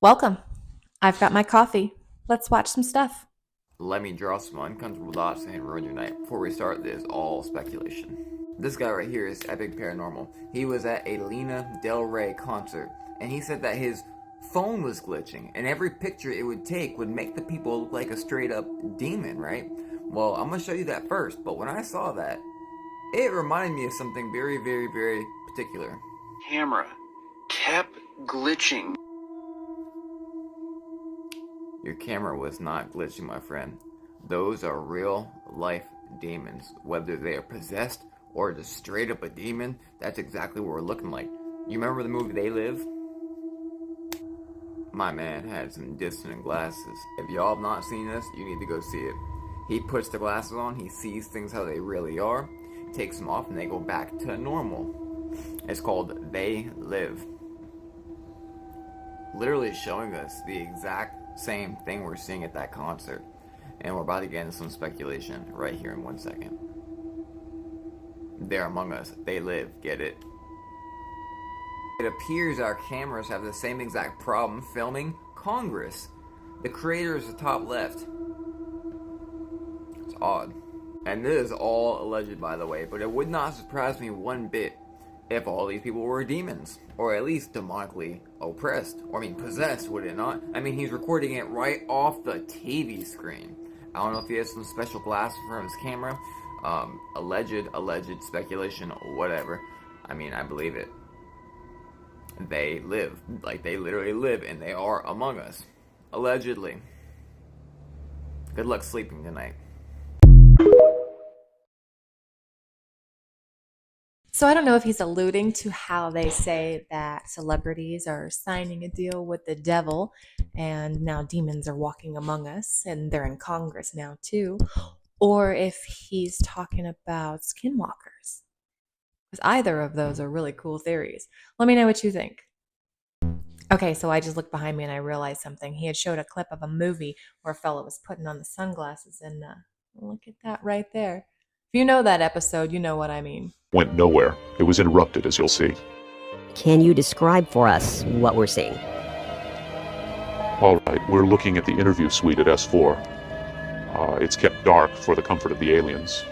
Welcome. I've got my coffee. Let's watch some stuff. Let me draw some uncomfortable dots and ruin your night. Before we start, this is all speculation. This guy right here is Epic Paranormal. He was at a Lena Del Rey concert, and he said that his phone was glitching, and every picture it would take would make the people look like a straight up demon, right? Well, I'm gonna show you that first, but when I saw that, it reminded me of something very, very, very particular. Camera kept glitching. Your camera was not glitching, my friend. Those are real life demons. Whether they are possessed or just straight up a demon, that's exactly what we're looking like. You remember the movie They Live? My man had some dissonant glasses. If y'all have not seen this, you need to go see it. He puts the glasses on, he sees things how they really are, takes them off, and they go back to normal. It's called They Live. Literally showing us the exact same thing we're seeing at that concert. And we're about to get into some speculation right here in 1 second. They're among us. They live. Get it? It appears our cameras have the same exact problem filming Congress. The creator is the top left. It's odd. And this is all alleged, by the way, but it would not surprise me one bit if all these people were demons, or at least demonically oppressed, or possessed, would it not? He's recording it right off the TV screen. I don't know if he has some special glasses for his camera. Alleged speculation, whatever. I believe it. They live, like they literally live, and they are among us. Allegedly. Good luck sleeping tonight. So I don't know if he's alluding to how they say that celebrities are signing a deal with the devil and now demons are walking among us and they're in Congress now too, or if he's talking about skinwalkers. Because either of those are really cool theories. Let me know what you think. Okay, so I just looked behind me and I realized something. He had showed a clip of a movie where a fellow was putting on the sunglasses, and look at that right there. If you know that episode, you know what I mean. Went nowhere. It was interrupted, as you'll see. Can you describe for us what we're seeing? All right, we're looking at the interview suite at S4. It's kept dark for the comfort of the aliens.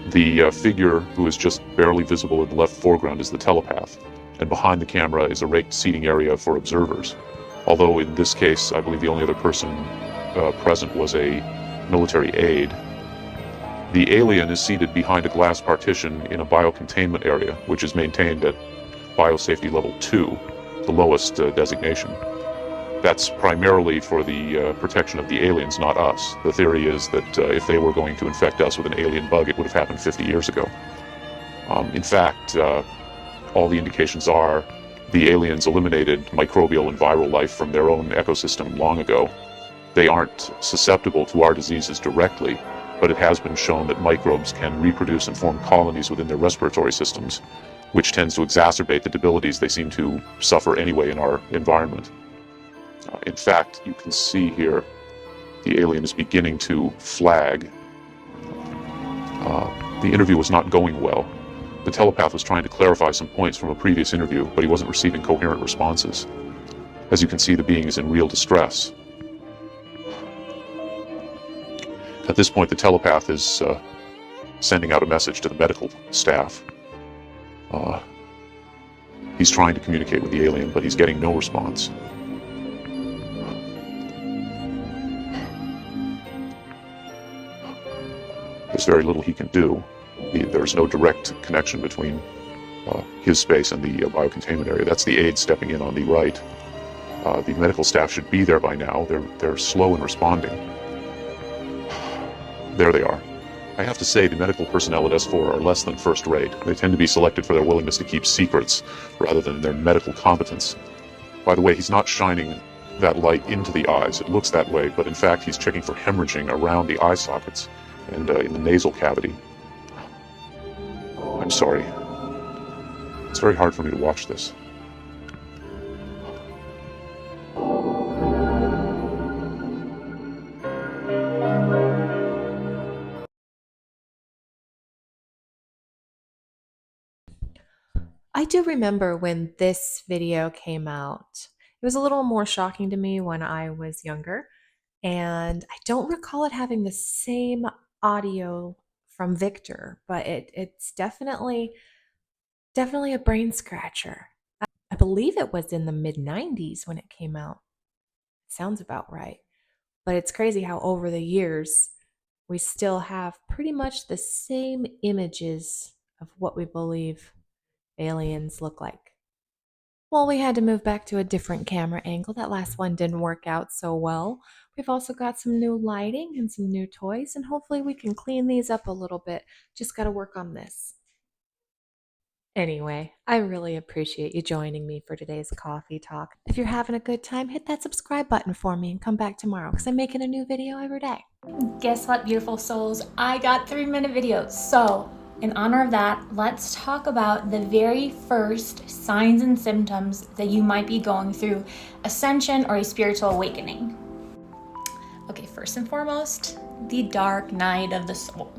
The figure who is just barely visible in the left foreground is the telepath, and behind the camera is a raked seating area for observers. Although in this case, I believe the only other person present was a military aide. The alien is seated behind a glass partition in a biocontainment area, which is maintained at biosafety level 2, the lowest designation. That's primarily for the protection of the aliens, not us. The theory is that if they were going to infect us with an alien bug, it would have happened 50 years ago. In fact, all the indications are the aliens eliminated microbial and viral life from their own ecosystem long ago. They aren't susceptible to our diseases directly, but it has been shown that microbes can reproduce and form colonies within their respiratory systems, which tends to exacerbate the debilities they seem to suffer anyway in our environment. In fact, you can see here the alien is beginning to flag. The interview was not going well. The telepath was trying to clarify some points from a previous interview, but he wasn't receiving coherent responses. As you can see, the being is in real distress. At this point, the telepath is sending out a message to the medical staff. He's trying to communicate with the alien, but he's getting no response. There's very little he can do. There's no direct connection between his space and the biocontainment area. That's the aide stepping in on the right. The medical staff should be there by now. They're slow in responding. There they are. I have to say, the medical personnel at S4 are less than first rate. They tend to be selected for their willingness to keep secrets rather than their medical competence. By the way, he's not shining that light into the eyes. It looks that way, but in fact he's checking for hemorrhaging around the eye sockets and in the nasal cavity. I'm sorry. It's very hard for me to watch this. I do remember when this video came out, It was a little more shocking to me when I was younger, and I don't recall it having the same audio from Victor, but it's definitely a brain scratcher. I believe it was in the mid 90s when it came out. Sounds about right. But it's crazy how over the years we still have pretty much the same images of what we believe aliens look like. Well, we had to move back to a different camera angle. That last one didn't work out so well. We've also got some new lighting and some new toys, and hopefully we can clean these up a little bit. Just got to work on this. Anyway, I really appreciate you joining me for today's coffee talk. If you're having a good time, hit that subscribe button for me and come back tomorrow because I'm making a new video every day. Guess what, beautiful souls? I got 3-minute videos. So, in honor of that, let's talk about the very first signs and symptoms that you might be going through ascension or a spiritual awakening. Okay, first and foremost, the dark night of the soul.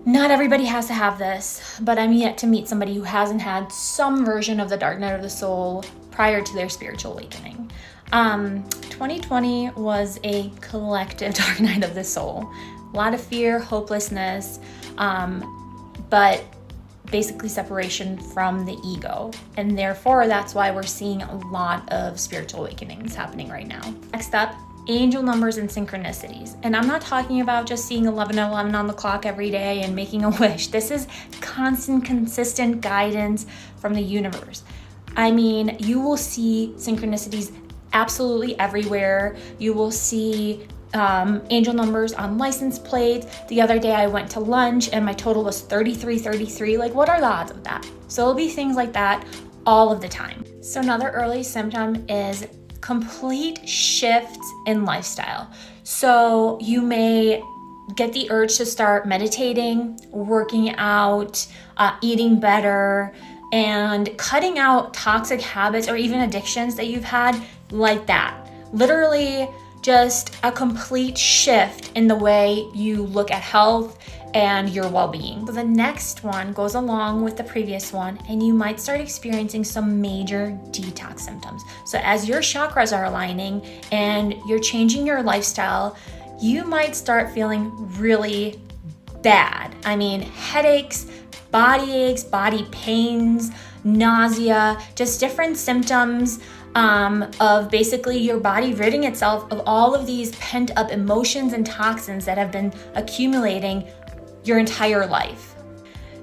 Not everybody has to have this, but I'm yet to meet somebody who hasn't had some version of the dark night of the soul prior to their spiritual awakening. 2020 was a collective dark night of the soul. A lot of fear, hopelessness, but basically separation from the ego. And therefore, that's why we're seeing a lot of spiritual awakenings happening right now. Next up, angel numbers and synchronicities. And I'm not talking about just seeing 11:11 on the clock every day and making a wish. This is constant, consistent guidance from the universe. I mean, you will see synchronicities absolutely everywhere. You will see angel numbers on license plates. The other day I went to lunch and my total was 3333. Like, what are the odds of that? So it'll be things like that all of the time. So another early symptom is complete shift in lifestyle. So you may get the urge to start meditating, working out, eating better, and cutting out toxic habits or even addictions that you've had like that. Literally just a complete shift in the way you look at health and your well-being. So the next one goes along with the previous one, and you might start experiencing some major detox symptoms. So as your chakras are aligning and you're changing your lifestyle, you might start feeling really bad. I mean, headaches, body aches, body pains, nausea, just different symptoms of basically your body ridding itself of all of these pent-up emotions and toxins that have been accumulating your entire life.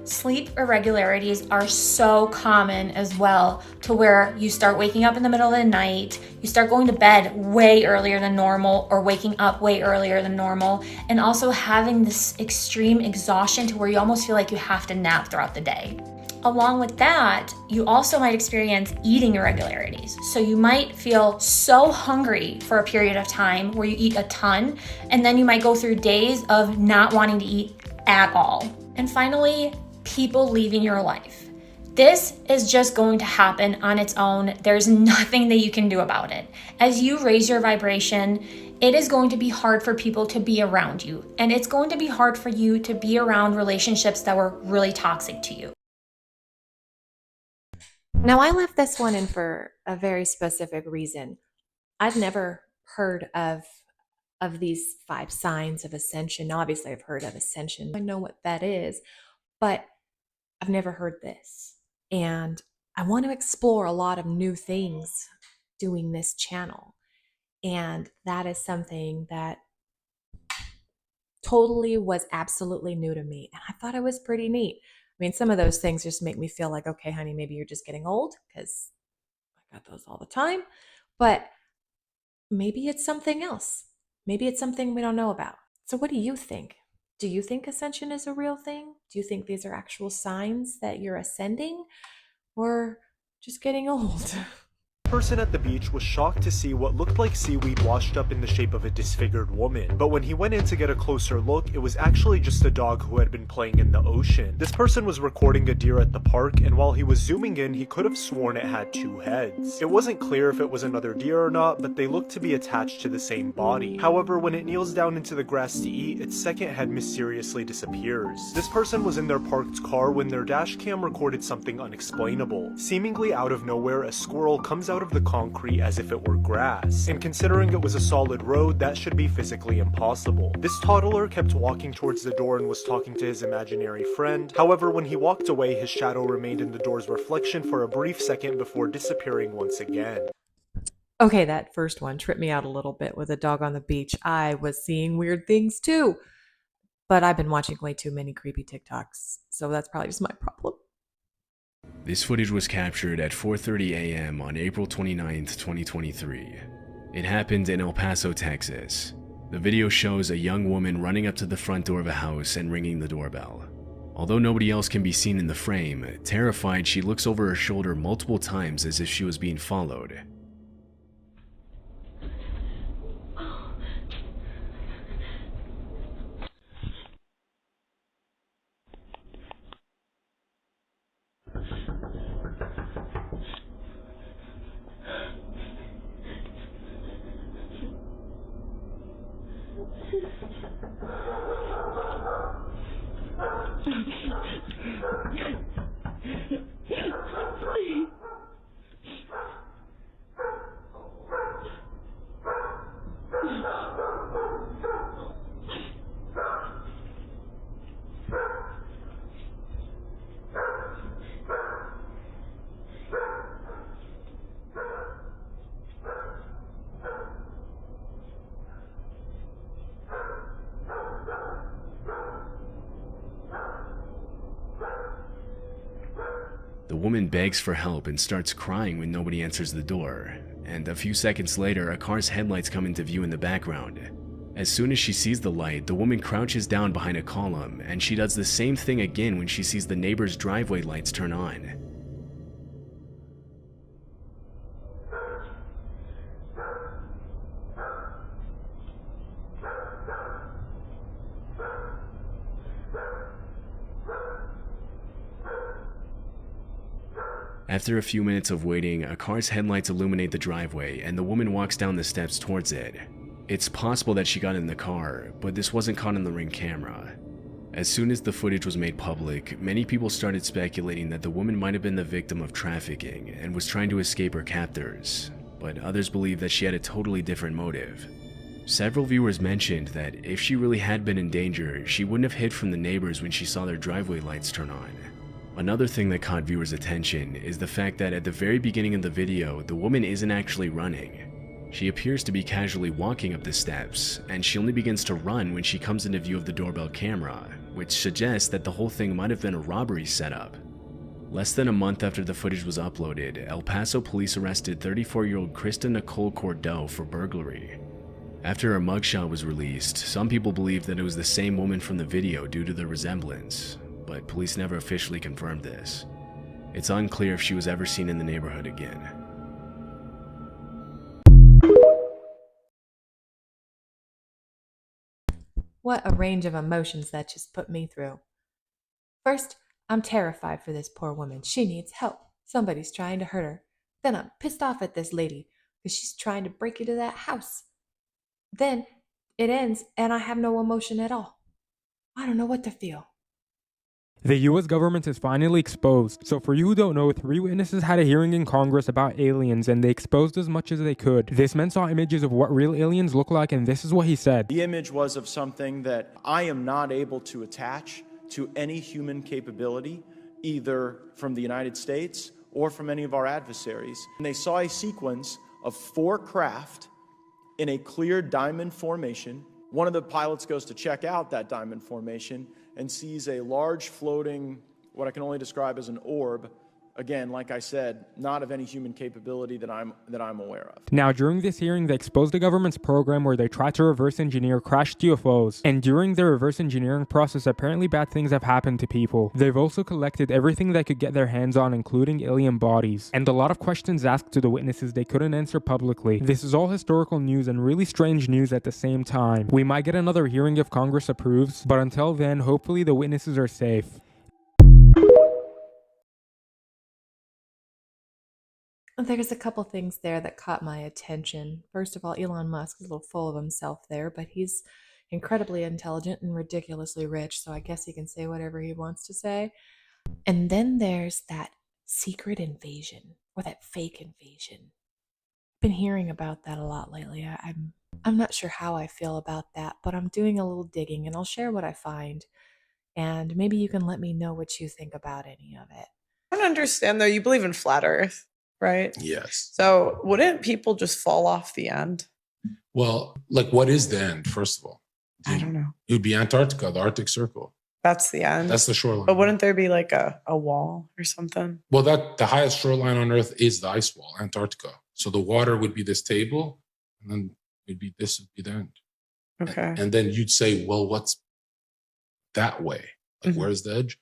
Sleep irregularities are so common as well, to where you start waking up in the middle of the night, you start going to bed way earlier than normal or waking up way earlier than normal, and also having this extreme exhaustion to where you almost feel like you have to nap throughout the day. Along with that, you also might experience eating irregularities. So you might feel so hungry for a period of time where you eat a ton, and then you might go through days of not wanting to eat at all. And finally, people leaving your life. This is just going to happen on its own. There's nothing that you can do about it. As you raise your vibration, it is going to be hard for people to be around you. And it's going to be hard for you to be around relationships that were really toxic to you. Now, I left this one in for a very specific reason. I've never heard of these 5 signs of ascension. Now, obviously, I've heard of ascension. I know what that is, but I've never heard this. And I want to explore a lot of new things doing this channel. And that is something that totally was absolutely new to me. And I thought it was pretty neat. I mean, some of those things just make me feel like, okay, honey, maybe you're just getting old, because I got those all the time. But maybe it's something else. Maybe it's something we don't know about. So what do you think? Do you think ascension is a real thing? Do you think these are actual signs that you're ascending, or just getting old? The person at the beach was shocked to see what looked like seaweed washed up in the shape of a disfigured woman, but when he went in to get a closer look, it was actually just a dog who had been playing in the ocean. This person was recording a deer at the park, and while he was zooming in, he could have sworn it had 2 heads. It wasn't clear if it was another deer or not, but they looked to be attached to the same body. However, when it kneels down into the grass to eat, its second head mysteriously disappears. This person was in their parked car when their dash cam recorded something unexplainable. Seemingly out of nowhere, a squirrel comes out out of the concrete as if it were grass, and considering it was a solid road, that should be physically impossible. This toddler kept walking towards the door and was talking to his imaginary friend. However, when he walked away, his shadow remained in the door's reflection for a brief second before disappearing once again. Okay, that first one tripped me out a little bit with a dog on the beach. I was seeing weird things too, but I've been watching way too many creepy TikToks, so that's probably just my problem. This footage was captured at 4:30 a.m. on April 29th, 2023. It happened in El Paso, Texas. The video shows a young woman running up to the front door of a house and ringing the doorbell. Although nobody else can be seen in the frame, terrified, she looks over her shoulder multiple times as if she was being followed. The woman begs for help and starts crying when nobody answers the door, and a few seconds later, a car's headlights come into view in the background. As soon as she sees the light, the woman crouches down behind a column, and she does the same thing again when she sees the neighbor's driveway lights turn on. After a few minutes of waiting, a car's headlights illuminate the driveway, and the woman walks down the steps towards it. It's possible that she got in the car, but this wasn't caught on the Ring camera. As soon as the footage was made public, many people started speculating that the woman might have been the victim of trafficking and was trying to escape her captors, but others believe that she had a totally different motive. Several viewers mentioned that if she really had been in danger, she wouldn't have hid from the neighbors when she saw their driveway lights turn on. Another thing that caught viewers' attention is the fact that at the very beginning of the video, the woman isn't actually running. She appears to be casually walking up the steps, and she only begins to run when she comes into view of the doorbell camera, which suggests that the whole thing might have been a robbery setup. Less than a month after the footage was uploaded, El Paso police arrested 34-year-old Krista Nicole Cordeaux for burglary. After her mugshot was released, some people believed that it was the same woman from the video due to the resemblance, but police never officially confirmed this. It's unclear if she was ever seen in the neighborhood again. What a range of emotions that just put me through. First, I'm terrified for this poor woman. She needs help. Somebody's trying to hurt her. Then I'm pissed off at this lady because she's trying to break into that house. Then it ends and I have no emotion at all. I don't know what to feel. The US government is finally exposed. So for you who don't know, 3 witnesses had a hearing in Congress about aliens and they exposed as much as they could. This man saw images of what real aliens look like and this is what he said. The image was of something that I am not able to attach to any human capability, either from the United States or from any of our adversaries. And they saw a sequence of 4 craft in a clear diamond formation. One of the pilots goes to check out that diamond formation and sees a large floating, what I can only describe as an orb. Again, like I said, not of any human capability that I'm aware of. Now, during this hearing, they exposed the government's program where they tried to reverse engineer crashed UFOs. And during the reverse engineering process, apparently bad things have happened to people. They've also collected everything they could get their hands on, including alien bodies. And a lot of questions asked to the witnesses they couldn't answer publicly. This is all historical news and really strange news at the same time. We might get another hearing if Congress approves, but until then, hopefully the witnesses are safe. There's a couple things there that caught my attention. First of all, Elon Musk is a little full of himself there, but he's incredibly intelligent and ridiculously rich, so I guess he can say whatever he wants to say. And then there's that secret invasion, or that fake invasion. been hearing about that a lot lately. I'm not sure how I feel about that, but I'm doing a little digging and I'll share what I find. And maybe you can let me know what you think about any of it. I don't understand though. You believe in flat Earth, right? Yes. So wouldn't people just fall off the end? Well, like, what is the end, first of all? I don't know. It would be Antarctica, the Arctic Circle. That's the end. That's the shoreline. But wouldn't there be like a wall or something? Well, the highest shoreline on Earth is the ice wall, Antarctica. So the water would be this table, and then this would be the end. Okay. And then you'd say, well, what's that way? Like, where's the edge?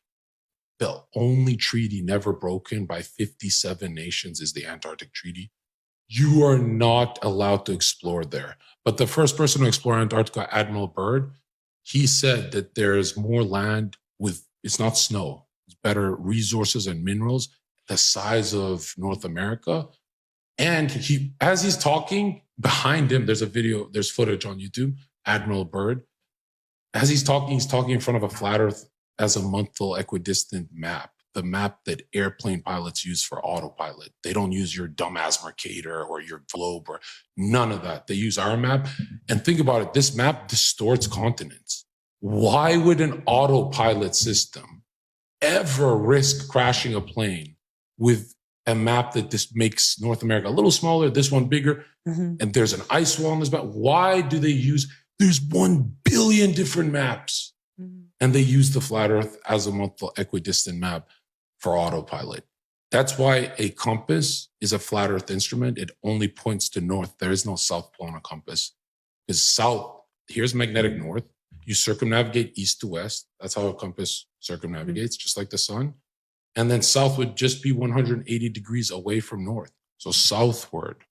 The only treaty never broken by 57 nations is the Antarctic Treaty. You are not allowed to explore there. But the first person to explore Antarctica, Admiral Byrd, he said that there's more land it's not snow, it's better resources and minerals, the size of North America. And as he's talking, behind him, there's footage on YouTube, Admiral Byrd. As he's talking in front of a flat Earth azimuthal equidistant map, the map that airplane pilots use for autopilot. They don't use your dumbass Mercator or your globe or none of that. They use our map. And think about it, this map distorts continents. Why would an autopilot system ever risk crashing a plane with a map that just makes North America a little smaller, this one bigger, and there's an ice wall on this map? Why do they there's 1 billion different maps, and they use the flat Earth azimuthal equidistant map for autopilot. That's why a compass is a flat Earth instrument. It only points to north. There is no south pole on a compass. Because here's magnetic north. You circumnavigate east to west. That's how a compass circumnavigates, just like the sun. And then south would just be 180 degrees away from north. So southward.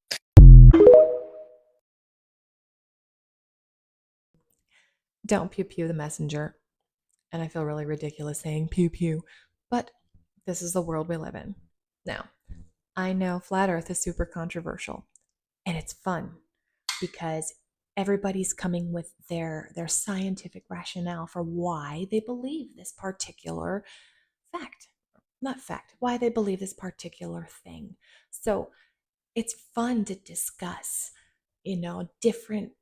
Don't pew pew the messenger. And I feel really ridiculous saying pew pew. But this is the world we live in. Now, I know flat Earth is super controversial. And it's fun because everybody's coming with their scientific rationale for why they believe this particular why they believe this particular thing. So it's fun to discuss, different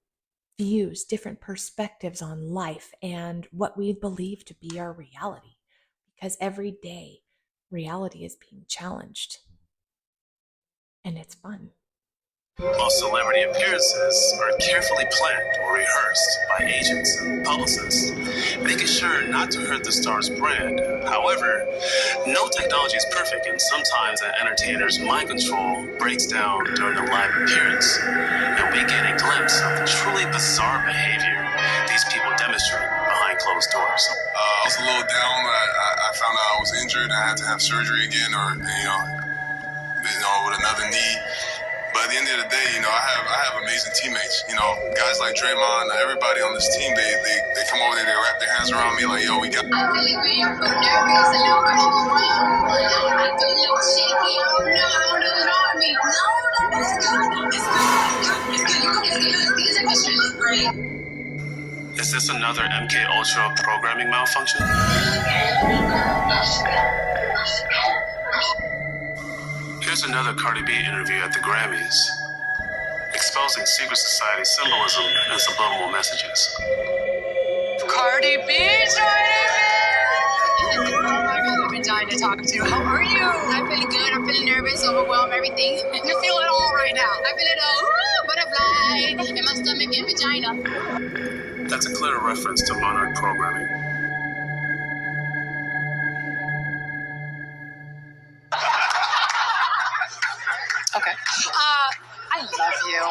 views, different perspectives on life and what we believe to be our reality. Because every day, reality is being challenged. And it's fun. Most celebrity appearances are carefully planned or rehearsed by agents and publicists, making sure not to hurt the star's brand. However, no technology is perfect, and sometimes an entertainer's mind control breaks down during a live appearance, and we get a glimpse of the truly bizarre behavior these people demonstrate behind closed doors. I was a little down. I found out I was injured and I had to have surgery again, or with another knee. But at the end of the day, I have amazing teammates. Guys like Draymond, everybody on this team, they come over there, they wrap their hands around me like, yo, we got. I'm really great. I'm so nervous. I know I feel a little shaky. I don't know what's wrong with me. No, it's good. These are should look great. Is this another MK Ultra programming malfunction? Here's another Cardi B interview at the Grammys, exposing secret society symbolism and subliminal messages. Cardi B joining me! Oh my God, I've been dying to talk to you. How are you? I'm feeling good. I'm feeling nervous, overwhelmed, everything. You feel it all right now. I feel it all. Butterfly in my stomach and vagina. That's a clear reference to Monarch programming. Okay. I love you.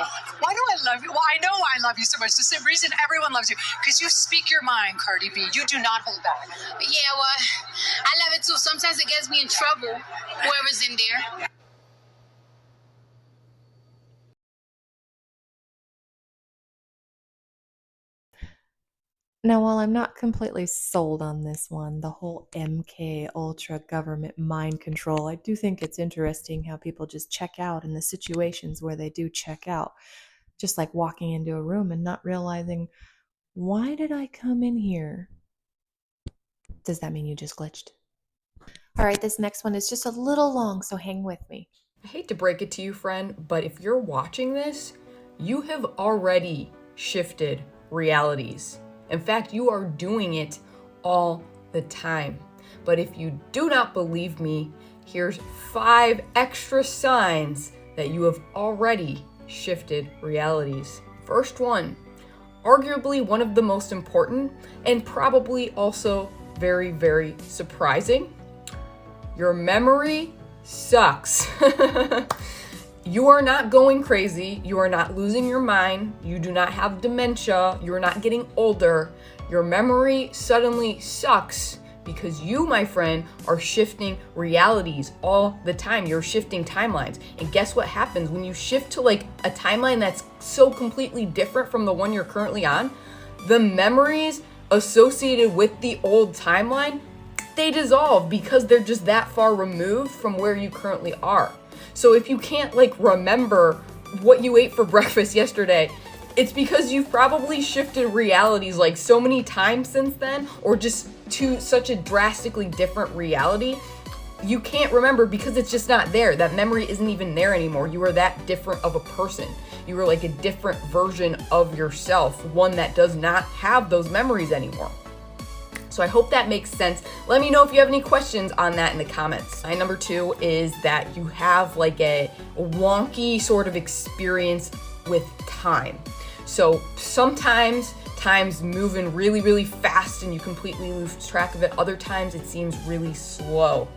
Why do I love you? Well, I know I love you so much. The same reason everyone loves you. Because you speak your mind, Cardi B. You do not hold back. Yeah, well, I love it too. Sometimes it gets me in trouble, whoever's in there. Now, while I'm not completely sold on this one, the whole MK Ultra government mind control, I do think it's interesting how people just check out in the situations where they do check out. Just like walking into a room and not realizing, why did I come in here? Does that mean you just glitched? All right, this next one is just a little long, so hang with me. I hate to break it to you, friend, but if you're watching this, you have already shifted realities. In fact, you are doing it all the time. But if you do not believe me, here's 5 extra signs that you have already shifted realities. First one, arguably one of the most important and probably also very, very surprising. Your memory sucks. You are not going crazy. You are not losing your mind. You do not have dementia. You are not getting older. Your memory suddenly sucks because you, my friend, are shifting realities all the time. You're shifting timelines. And guess what happens when you shift to like a timeline that's so completely different from the one you're currently on? The memories associated with the old timeline, they dissolve because they're just that far removed from where you currently are. So if you can't like remember what you ate for breakfast yesterday, it's because you've probably shifted realities like so many times since then, or just to such a drastically different reality. You can't remember because it's just not there. That memory isn't even there anymore. You are that different of a person. You are like a different version of yourself, one that does not have those memories anymore. So I hope that makes sense. Let me know if you have any questions on that in the comments. Sign number 2 is that you have like a wonky sort of experience with time. So sometimes time's moving really, really fast and you completely lose track of it. Other times it seems really slow.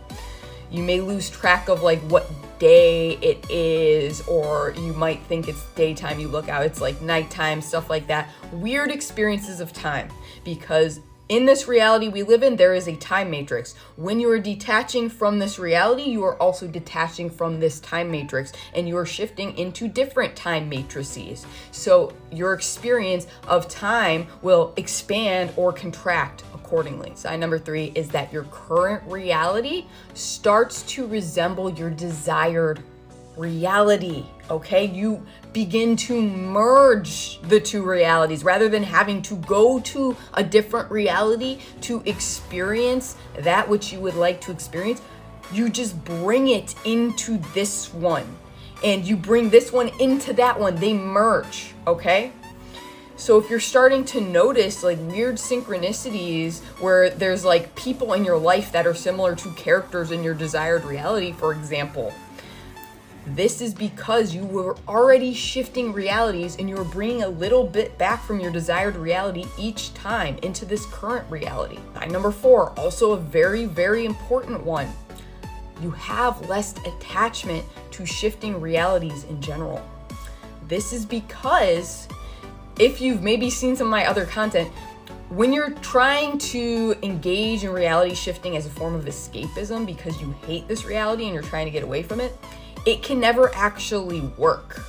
You may lose track of like what day it is, or you might think it's daytime. You look out, it's like nighttime, stuff like that. Weird experiences of time, because in this reality we live in, there is a time matrix. When you are detaching from this reality, you are also detaching from this time matrix, and you are shifting into different time matrices. So your experience of time will expand or contract accordingly. Sign number 3 is that your current reality starts to resemble your desired reality, okay? You begin to merge the two realities rather than having to go to a different reality to experience that which you would like to experience. You just bring it into this one, and you bring this one into that one. They merge, okay? So if you're starting to notice like weird synchronicities where there's like people in your life that are similar to characters in your desired reality, for example, this is because you were already shifting realities and you were bringing a little bit back from your desired reality each time into this current reality. Number 4, also a very, very important one. You have less attachment to shifting realities in general. This is because, if you've maybe seen some of my other content, when you're trying to engage in reality shifting as a form of escapism because you hate this reality and you're trying to get away from it, it can never actually work,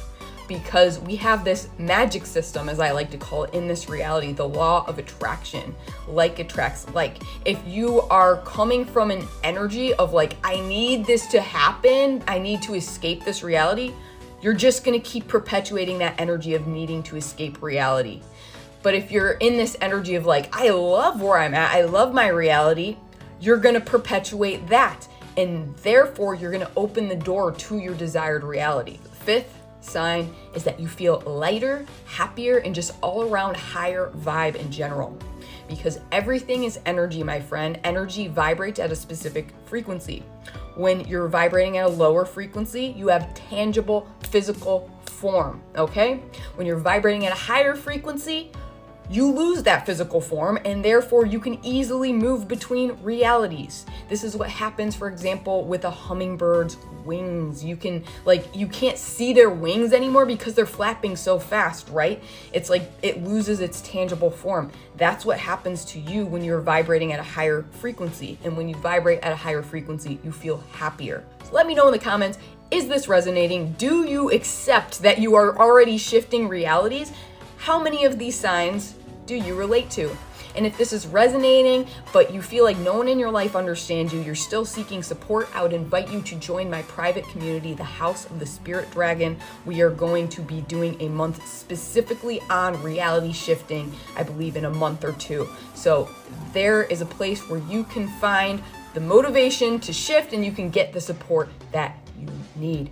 because we have this magic system, as I like to call it, in this reality, the law of attraction. Like attracts like. If you are coming from an energy of like, I need this to happen, I need to escape this reality, you're just gonna keep perpetuating that energy of needing to escape reality. But if you're in this energy of like, I love where I'm at, I love my reality, you're gonna perpetuate that. And therefore, you're gonna open the door to your desired reality. The 5th sign is that you feel lighter, happier, and just all around higher vibe in general. Because everything is energy, my friend. Energy vibrates at a specific frequency. When you're vibrating at a lower frequency, you have tangible physical form, okay? When you're vibrating at a higher frequency, you lose that physical form, and therefore you can easily move between realities. This is what happens, for example, with a hummingbird's wings. You can't see their wings anymore because they're flapping so fast, right? It's like it loses its tangible form. That's what happens to you when you're vibrating at a higher frequency. And when you vibrate at a higher frequency, you feel happier. So let me know in the comments, is this resonating? Do you accept that you are already shifting realities? How many of these signs do you relate to? And if this is resonating, but you feel like no one in your life understands you, you're still seeking support, I would invite you to join my private community, the House of the Spirit Dragon. We are going to be doing a month specifically on reality shifting, I believe in a month or 2. So there is a place where you can find the motivation to shift, and you can get the support that you you need.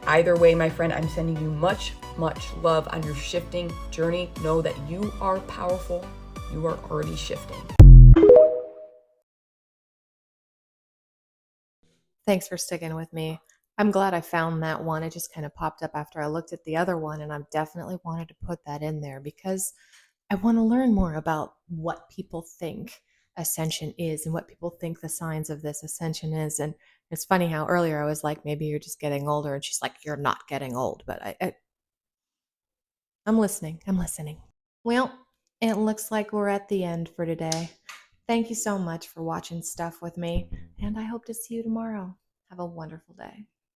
Either way, my friend, I'm sending you much, much love on your shifting journey. Know that you are powerful. You are already shifting. Thanks for sticking with me. I'm glad I found that one. It just kind of popped up after I looked at the other one, and I definitely wanted to put that in there because I want to learn more about what people think ascension is and what people think the signs of this ascension is. And it's funny how earlier I was like, maybe you're just getting older, and she's like, you're not getting old. But I'm listening. I'm listening. Well, it looks like we're at the end for today. Thank you so much for watching stuff with me, and I hope to see you tomorrow. Have a wonderful day.